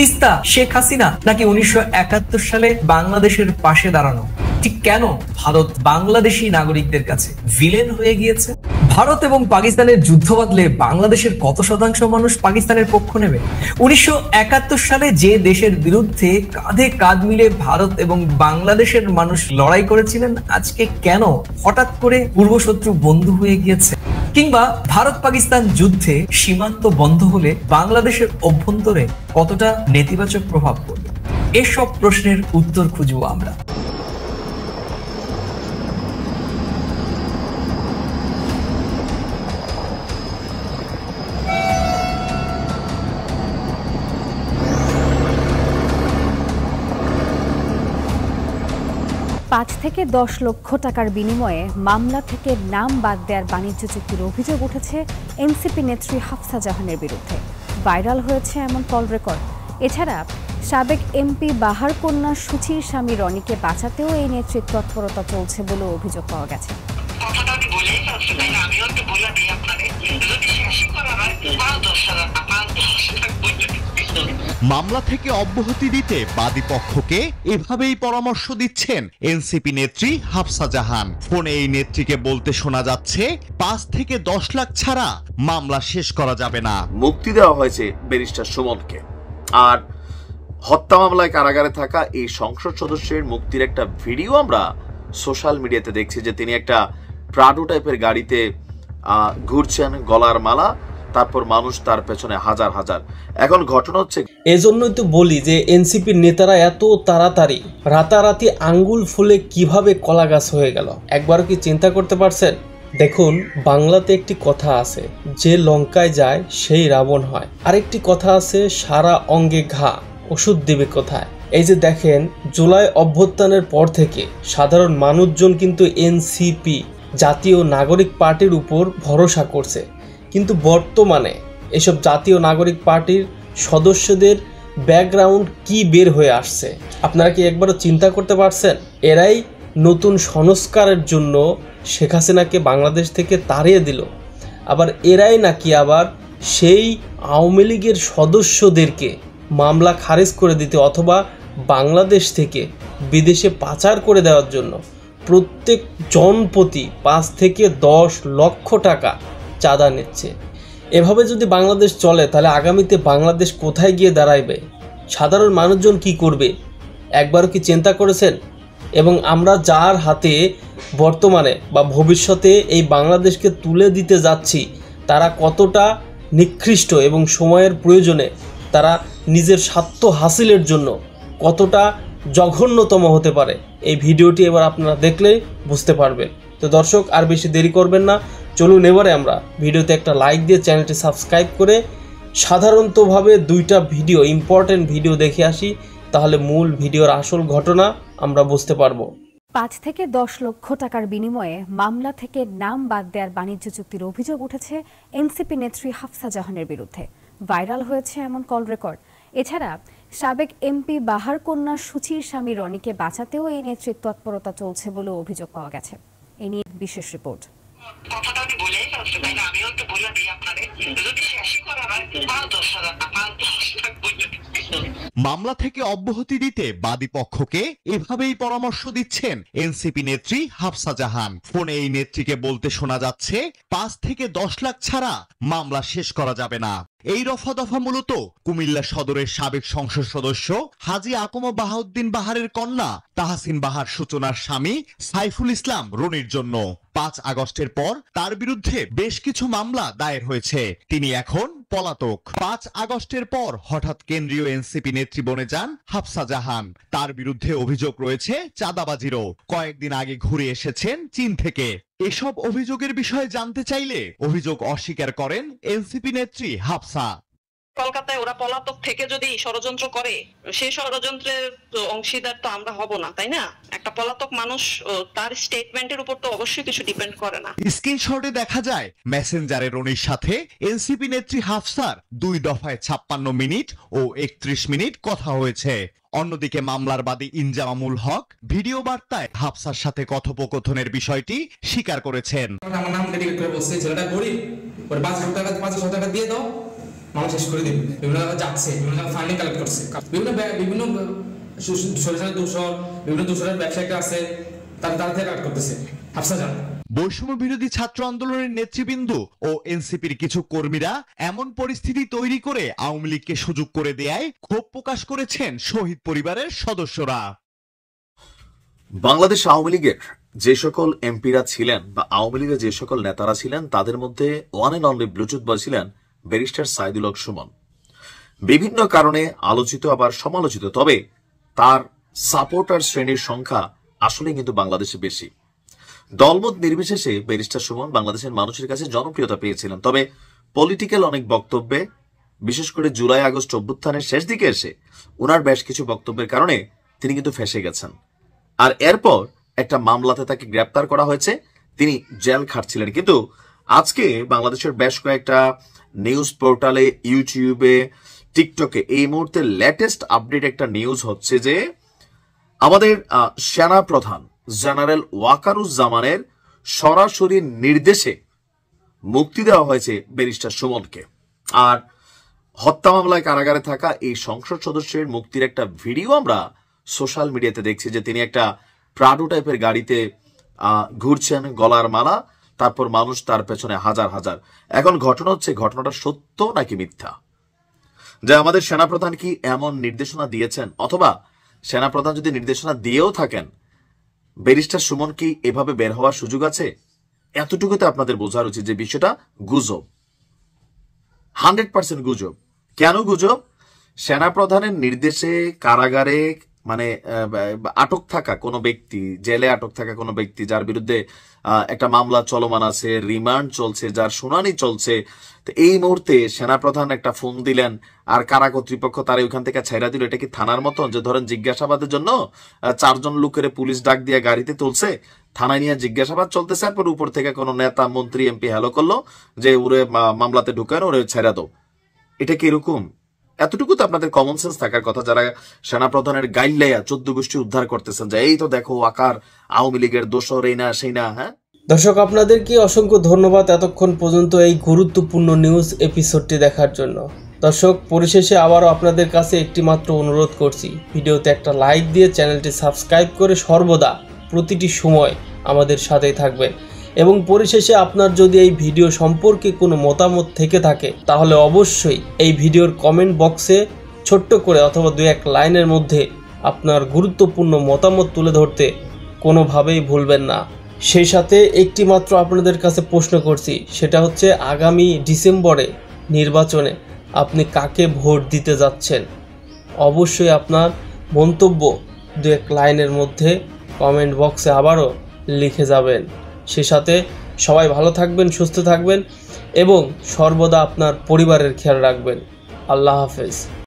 তিস্তা, শেখ হাসিনা, নাকি 1971 সালে বাংলাদেশের পাশে দাঁড়ানো? ঠিক কেন ভারত বাংলাদেশি নাগরিকদের কাছে ভিলেন হয়ে গিয়েছে? ভারত এবং পাকিস্তানের যুদ্ধ বাঁধলে বাংলাদেশের কত শতাংশ মানুষ পাকিস্তানের পক্ষ নেবে? 1971 সালে যে দেশের বিরুদ্ধে কাঁধে কাঁধ মিলে ভারত এবং বাংলাদেশের মানুষ লড়াই করেছিলেন, আজকে কেন হঠাৎ করে পূর্বশত্রু বন্ধু হয়ে গিয়েছে? কিংবা ভারত পাকিস্তান যুদ্ধে সীমান্ত বন্ধ হলে বাংলাদেশের অভ্যন্তরে কতটা নেতিবাচক প্রভাব পড়বে? এসব প্রশ্নের উত্তর খুঁজবো আমরা। পাঁচ থেকে 10 লক্ষ টাকার বিনিময়ে মামলা থেকে নাম বাদ দেওয়ার বাণিজ্য চুক্তির অভিযোগ উঠেছে এনসিপি নেত্রী হাফসা জাহানের বিরুদ্ধে। ভাইরাল হয়েছে এমন কল রেকর্ড। এছাড়া সাবেক এমপি বাহার কন্যা সুচির স্বামী রনিকে বাঁচাতেও এই নেত্রীর তৎপরতা চলছে বলে অভিযোগ পাওয়া গেছে। মামলা থেকে অব্যাহতি দিতে বাদী পক্ষকে এভাবেই পরামর্শ দিচ্ছেন এনসিপি নেত্রী হাফসা জাহান। ফোনে এই নেত্রীকে বলতে শোনা যাচ্ছে 5 থেকে 10 লাখ ছাড়া মামলা শেষ করা যাবে না। মুক্তি দেওয়া হয়েছে ব্যারিস্টার সুমনকে, আর হত্যা মামলায় কারাগারে থাকা এই সংসদ সদস্যের মুক্তির একটা ভিডিও আমরা সোশ্যাল মিডিয়াতে দেখছি, যে তিনি একটা প্রাডো টাইপের গাড়িতে ঘুরছেন, গলার মালা, তারপর মানুষ তার পেছনে হাজার হাজার। এখন ঘটনা হচ্ছে, এজন্যই তো বলি যে এনসিপির নেতারা এত তাড়াতাড়ি রাতারাতি আঙ্গুল ফুলে কিভাবে কলা গাছ হয়ে গেল, একবার কি চিন্তা করতে পারছেন? দেখুন, বাংলাতে একটি কথা আছে, যে লঙ্কায় যায় সেই রাবণ হয়। আরেকটি কথা আছে, সারা অঙ্গে ঘা, ওষুধ দিবে কোথায়? এই যে দেখেন, জুলাই অভ্যুত্থানের পর থেকে সাধারণ মানুষজন কিন্তু এনসিপি জাতীয় নাগরিক পার্টির উপর ভরসা করছে, কিন্তু বর্তমানে এসব জাতীয় নাগরিক পার্টির সদস্যদের ব্যাকগ্রাউন্ড কি বের হয়ে আসছে আপনারা কি একবারও চিন্তা করতে পারছেন? এরাই নতুন সংস্কারের জন্য শেখ হাসিনাকে বাংলাদেশ থেকে তাড়িয়ে দিল, আবার এরাই নাকি আবার সেই আওয়ামী লীগের সদস্যদেরকে মামলা খারিজ করে দিতে অথবা বাংলাদেশ থেকে বিদেশে পাচার করে দেওয়ার জন্য প্রত্যেক জনপ্রতি 5 থেকে 10 লক্ষ টাকা চাঁদা নিচ্ছে। এভাবে যদি বাংলাদেশ চলে তাহলে আগামীতে বাংলাদেশ কোথায় গিয়ে দাঁড়াইবে? সাধারণ মানুষজন কি করবে একবারও কি চিন্তা করেছেন? এবং আমরা যার হাতে বর্তমানে বা ভবিষ্যতে এই বাংলাদেশকে তুলে দিতে যাচ্ছি, তারা কতটা নিকৃষ্ট এবং সময়ের প্রয়োজনে তারা নিজের স্বার্থ হাসিলের জন্য কতটা জঘন্যতম হতে পারে, এই ভিডিওটি এবার আপনারা দেখলে বুঝতে পারবেন। তো দর্শক, আর বেশি দেরি করবেন না, চলুন এবারে আমরা ভিডিওতে একটা লাইক দিয়ে চ্যানেলটি সাবস্ক্রাইব করে সাধারণতভাবে 2টা ভিডিও, ইম্পর্টেন্ট ভিডিও দেখে আসি, তাহলে মূল ভিডিওর আসল ঘটনা আমরা বুঝতে পারবো। 5 থেকে 10 লক্ষ টাকার বিনিময়ে মামলা থেকে নাম বাদ দেওয়ার বাণিজ্য চুক্তির অভিযোগ উঠেছে এনসিপি নেত্রী হাফসা জাহানের বিরুদ্ধে। ভাইরাল হয়েছে এমন কল রেকর্ড। এছাড়া সাবেক এমপি বাহার কন্যা সুচির স্বামী রনিকে বাঁচাতেও এই নেত্রীর তৎপরতা চলছে বলে অভিযোগ পাওয়া গেছে। এ নিয়ে বিশেষ রিপোর্ট। মামলা থেকে অব্যাহতি দিতে বাদী পক্ষকে এভাবেই পরামর্শ দিচ্ছেন এনসিপি নেত্রী হাফসা জাহান। ফোনে এই নেত্রীকে বলতে শোনা যাচ্ছে 5 থেকে 10 লাখ ছাড়া মামলা শেষ করা যাবে না। এই রফা দফা মূলত কুমিল্লা সদরের সাবেক সংসদ সদস্য হাজী আকম বাহাউদ্দিন বাহারের কন্যা তাহসিন বাহার সূচনার স্বামী সাইফুল ইসলাম রনির জন্য। 5 আগস্টের পর তার বিরুদ্ধে বেশ কিছু মামলা দায়ের হয়েছে, তিনি এখন পলাতক। 5 আগস্টের পর হঠাৎ কেন্দ্রীয় এনসিপি নেত্রী বনে যান হাফসা জাহান। তার বিরুদ্ধে অভিযোগ রয়েছে চাঁদাবাজিরও। কয়েকদিন আগে ঘুরে এসেছেন চীন থেকে। এসব অভিযোগের বিষয়ে জানতে চাইলে অভিযোগ অস্বীকার করেন এনসিপি নেত্রী হাফসা। কলকাতায় ওরা পলাতক থেকে যদি ষড়যন্ত্র করে, সেই ষড়যন্ত্রের অংশীদার তো আমরা হব না, তাই না? একটা পলাতক মানুষ, তার স্টেটমেন্টের উপর তো অবশ্যই কিছু ডিপেন্ড করে না। স্ক্রিনশটে দেখা যায় মেসেঞ্জারে রনির সাথে এনসিপি নেত্রী হাফসার 2 দফায় 56 মিনিট ও 31 মিনিট কথা হয়েছে। অন্যদিকে মামলার বাদী ইনজামামুল হক ভিডিও বার্তায় হাফসার সাথে কথোপকথনের বিষয়টি স্বীকার করেছেন। আমার নাম ডেডিকেট করে বলছে, ছেলেটা গরিব, ওর 5,000 টাকা দিয়ে দাও, মানুষ শেষ করে দিবে, বিভিন্ন জায়গায় যাচ্ছে, বিভিন্ন জায়গায় ফান্ডিং কালেক্ট করছে, বিভিন্ন সরিষার দূষণ, বিভিন্ন দূষণের ব্যবসায়িক আছে, তাদের থেকে কালেক্ট করতেছে হাফসা জাহান। বৈষম্য বিরোধী ছাত্র আন্দোলনের নেতৃবৃন্দ ও এনসিপির কিছু কর্মীরা এমন পরিস্থিতি তৈরি করে আওয়ামী লীগকে সুযোগ করে দেয়ায় ক্ষোভ প্রকাশ করেছেন শহীদ পরিবারের সদস্যরা। বাংলাদেশ আওয়ামী লীগের যে সকল এমপিরা ছিলেন বা আওয়ামী লীগের যে সকল নেতারা ছিলেন তাদের মধ্যে ওয়ান এন্ড অনলি ব্লুটুথ বয় ছিলেন ব্যারিস্টার সাইদুল হক সুমন। বিভিন্ন কারণে আলোচিত আবার সমালোচিত, তবে তার সাপোর্টার শ্রেণীর সংখ্যা আসলে কিন্তু বাংলাদেশে বেশি। দলমত নির্বিশেষে ব্যারিস্টার সুমন বাংলাদেশের মানুষের কাছে জনপ্রিয়তা পেয়েছিলেন, তবে পলিটিক্যাল অনেক বক্তব্যে, বিশেষ করে জুলাই আগস্ট অভ্যুত্থানের শেষ দিকে এসে ওনার বেশ কিছু বক্তব্যের কারণে তিনি কিন্তু ফেঁসে গেছেন। আর এরপর একটা মামলাতে তাকে গ্রেপ্তার করা হয়েছে, তিনি জেল খাটছিলেন। কিন্তু আজকে বাংলাদেশের বেশ কয়েকটা নিউজ পোর্টালে, ইউটিউবে, টিকটকে এই মুহূর্তে লেটেস্ট আপডেট একটা নিউজ হচ্ছে যে আমাদের সেনা প্রধান জেনারেল ওয়াকারুজ্জামানের সরাসরি নির্দেশে মুক্তি দেওয়া হয়েছে ব্যারিস্টার সুমনকে। আর হত্যা মামলায় কারাগারে থাকা এই সংসদ সদস্যের মুক্তির একটা ভিডিও আমরা সোশ্যাল মিডিয়াতে দেখছি যে তিনি একটা প্রাডো টাইপের গাড়িতে ঘুরছেন, গলার মালা, তারপর মানুষ তার পেছনে হাজার হাজার। এখন ঘটনা হচ্ছে, ঘটনাটা সত্য নাকি মিথ্যা, যে আমাদের সেনাপ্রধান কি এমন নির্দেশনা দিয়েছেন, অথবা সেনাপ্রধান যদি নির্দেশনা দিয়েও থাকেন ব্যারিস্টার সুমন কি এভাবে বের হওয়ার সুযোগ আছে? এতটুকুতে আপনাদের বোঝার উচিত যে বিষয়টা গুজব, 100% গুজব। কেন গুজব? সেনাপ্রধানের নির্দেশে কারাগারে মানে আটক থাকা কোনো ব্যক্তি, জেলে আটক থাকা কোনো ব্যক্তি যার বিরুদ্ধে একটা মামলা চলমান আছে, রিমান্ড চলছে, যার শুনানি চলছে, তো এই মুহূর্তে সেনাপ্রধান একটা ফোন দিলেন আর কারা কর্তৃপক্ষ তারা ওইখান থেকে ছেড়া দিল। এটা কি থানার মতন যে ধরেন জিজ্ঞাসাবাদের জন্য 4 জন লোকের পুলিশ ডাক দিয়ে গাড়িতে তুলছে, থানায় নিয়ে জিজ্ঞাসাবাদ চলতেছে, তারপর উপর থেকে কোনো নেতা, মন্ত্রী, এমপি হ্যালো করলো যে ওরে মামলাতে ঢুকানো, ওরে ছেড়া দাও? এটা কি এরকম? এতটুকু তো আপনাদের কমন সেন্স থাকার কথা, যারা সেনাপ্রধানের গাইড লাইয়া 14 গোষ্ঠী উদ্ধার করতেছেন, যে এই তো দেখো আকার আওয়ামী লীগের দোষর, এই না সেই না। হ্যাঁ দর্শক, আপনাদেরকে অসংখ্য ধন্যবাদ এতক্ষণ পর্যন্ত এই গুরুত্বপূর্ণ নিউজ এপিসোডটি দেখার জন্য। দর্শক, পরিশেষে আবারও আপনাদের কাছে একটি মাত্র অনুরোধ করছি, ভিডিওতে একটা লাইক দিয়ে চ্যানেলটি সাবস্ক্রাইব করে সর্বদা প্রতিটি সময় আমাদের সাথেই থাকবেন। এবং পরিশেষে আপনার যদি এই ভিডিও সম্পর্কে কোনো মতামত থেকে থাকে তাহলে অবশ্যই এই ভিডিওর কমেন্ট বক্সে ছোট্ট করে অথবা 2-1 লাইনের মধ্যে আপনার গুরুত্বপূর্ণ মতামত তুলে ধরতে কোনোভাবেই ভুলবেন না। সেই সাথে একটি মাত্র আপনাদের কাছে প্রশ্ন করছি, সেটা হচ্ছে আগামী ডিসেম্বরে নির্বাচনে আপনি কাকে ভোট দিতে যাচ্ছেন? অবশ্যই আপনার মন্তব্য 2-1 লাইনের মধ্যে কমেন্ট বক্সে আবারও লিখে যাবেন। সে সাথে সবাই ভালো থাকবেন, সুস্থ থাকবেন এবং সর্বদা আপনার পরিবারের খেয়াল রাখবেন। আল্লাহ হাফেজ।